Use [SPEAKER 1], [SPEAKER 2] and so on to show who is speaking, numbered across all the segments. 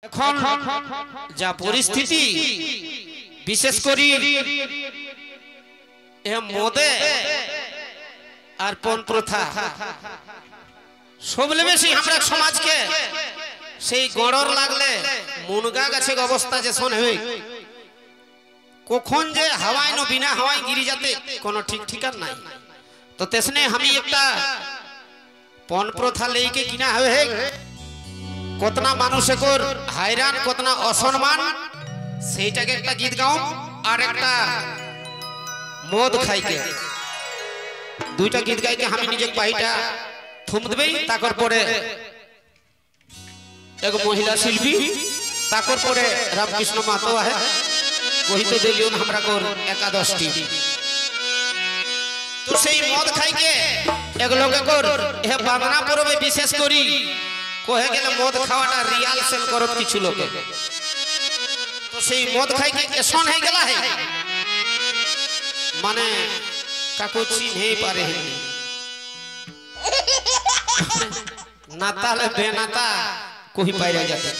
[SPEAKER 1] এখন যা পরিস্থিতি বিশেষ করি মদে আর পণ প্রথা সবলে বেশি আমরা সমাজকে সেই গড়র লাগলে মুনগা গাছে অবস্থা যে শোন হই কখন যে হাওয়ায় ন বিনা হাওয়ায় গিরি যাতে কোনো ঠিক ঠিকান নাই তো তেসনে আমি একটা পণ প্রথা লেকে কিনা হয়ে কতনা মানুষের হাইরান কতনা অসম্মান সেইটাকে একটা গীত গাও আর একটা মদ খাইকে দুইটা গীত গাইকে আমি নিজে পাইটা থুম দেবেই তাকর পরে এক মহিলা শিল্পী তাকর পরে রামকৃষ্ণ মাতো আছে কহিতে দিলিও আমরা কোর একাদশটি তো সেই মদ খাইকে এক লোকে কর এ বাদনা পরবে বিশেষ করি কহে গেলে মদ খাওয়াটা রিয়াল সেল করত কিছু লোকে তো সেই মদ খাইকে এসন হয়ে গেলা হে মানে কাকু চিনহেই পারে নাতালে বেনাতা কহি পাইরা যাতে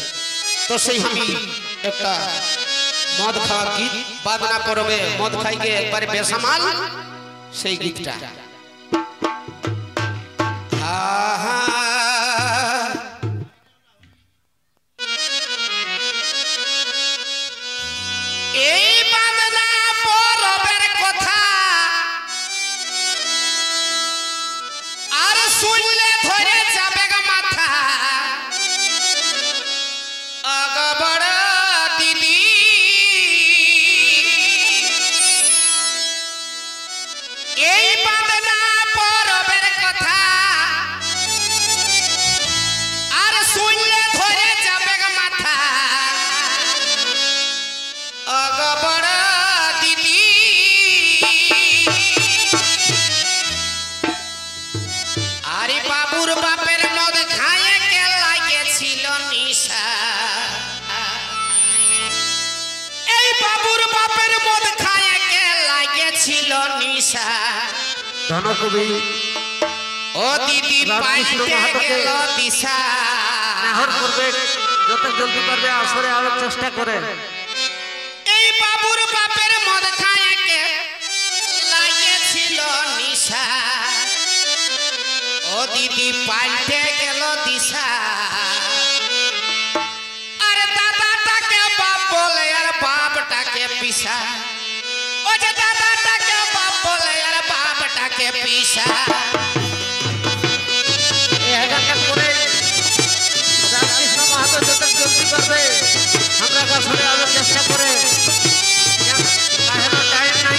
[SPEAKER 1] তো সেই আমি একটা মদ খাওয়া গীত বাদনা পরবে মদ খাইকে একবারে বেসামাল সেই গীতটা আহা
[SPEAKER 2] ধনকবি
[SPEAKER 1] ও দিদি পাইতে গেল দিশা
[SPEAKER 2] নাহর করবে যত জলদি পারবে আসরে আলো চেষ্টা করে
[SPEAKER 1] এই বাবুর বাপের মদ খাইকে লাগেছিল নিশা ও দিদি পাইতে গেল দিশা আর দাদাটাকে বাপ বলে আর বাপটাকে পিসা ও যে দাদাটাকে বাপ বলে আর বাপটাকে পিসা
[SPEAKER 2] রামকৃষ্ণ মাহাতো যত জলদি পারবে আমরা আসরে আলো চেষ্টা করে টাইম নাই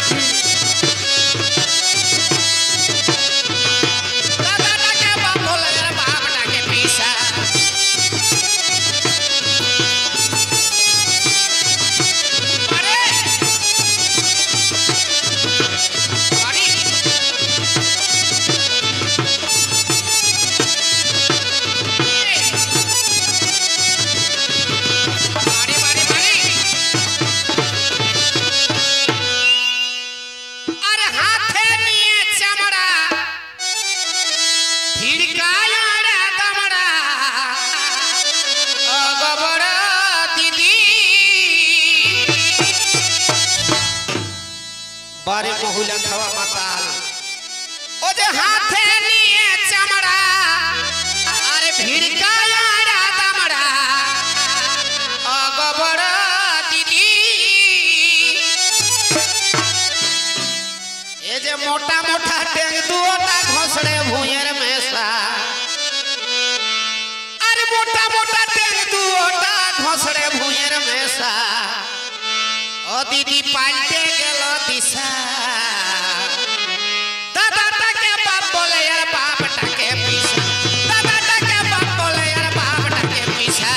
[SPEAKER 1] দাদাটাকে বাপ বলে আর বাপটাকে পিসা बारे महुला खावा माताल ओ जे हाथे निये चमड़ा अरे भिड़काया रा दमड़ा अगबड़ दीदी ए जे मोटा मोटा टेंग दुओटा घोसड़े भुइयर में सा अरे मोटा मोटा टेंग दुओटा घोसड़े भुइयर में सा ओ दीदी पाल्टे गेलो दिशा दादाटाके बाप बोले यार बापटाके पिसा दादाटाके बाप बोले यार बापटाके पिसा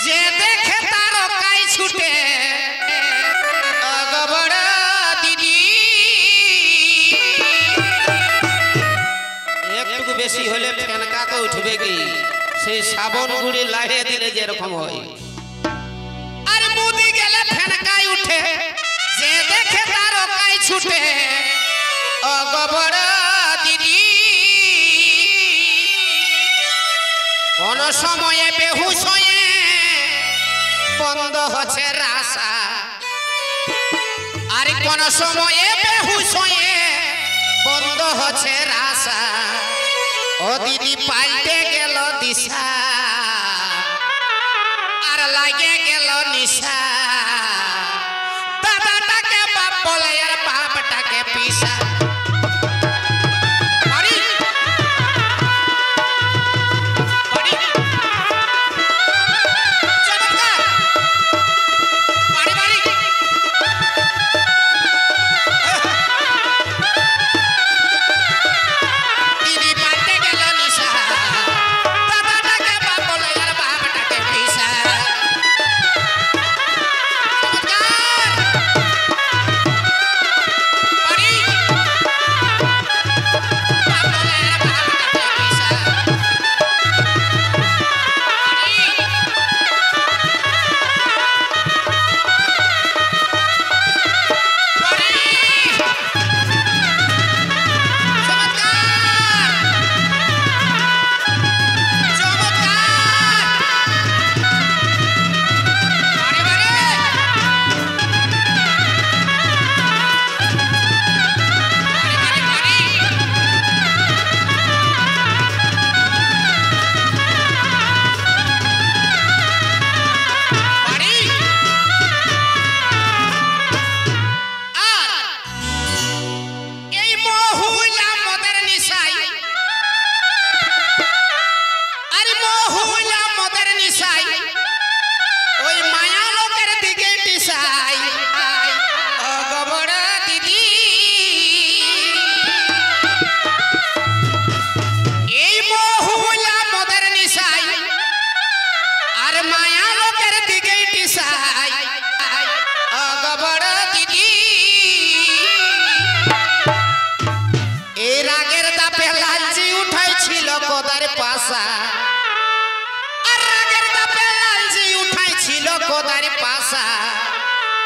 [SPEAKER 1] যে দেখে তার কাই ছুটে অগবড় দিদি একটু বেশি হলে ফেনকা তো উঠবে কি সেই সাবন গুড়ি লাহে দিলে যেরকম হয় আর মুদি গেলে ফেনকাই উঠে যে দেখে তার কাই ছুটে অগবড় দিদি কোন সময়ে বেহুশ হয়ে বন্ধ হচ্ছে রাসা আর কোন সময়ে বেহুশ হয়ে বন্ধ হচ্ছে রাসা ও দিদি পাল্টে গেল দিশা আর লাগে গেল নিশা দাদাটাকে বাপ বলে আর বাপটাকে পিসা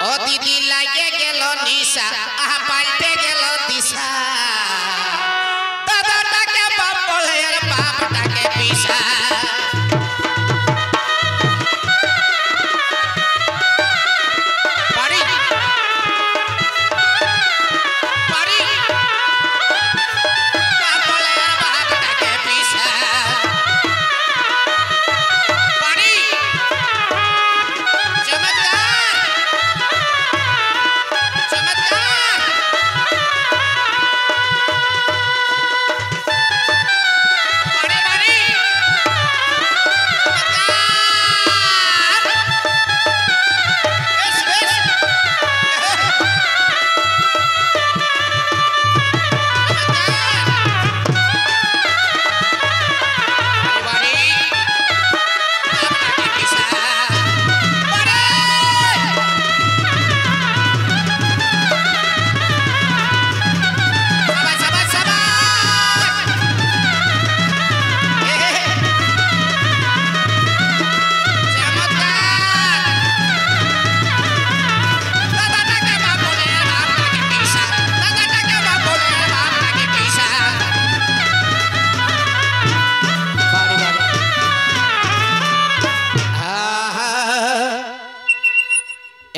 [SPEAKER 1] ও দিদি লাগে গেল নিশা আহা পাল্টে গেল দিশা দাদাটাকে বাপ বলে আর বাপটাকে পিসা পারি পারি বাপ বলে আর বাপটাকে পিসা পারি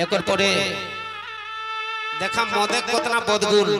[SPEAKER 1] একর পরে দেখা মদে কতনা বদগুণ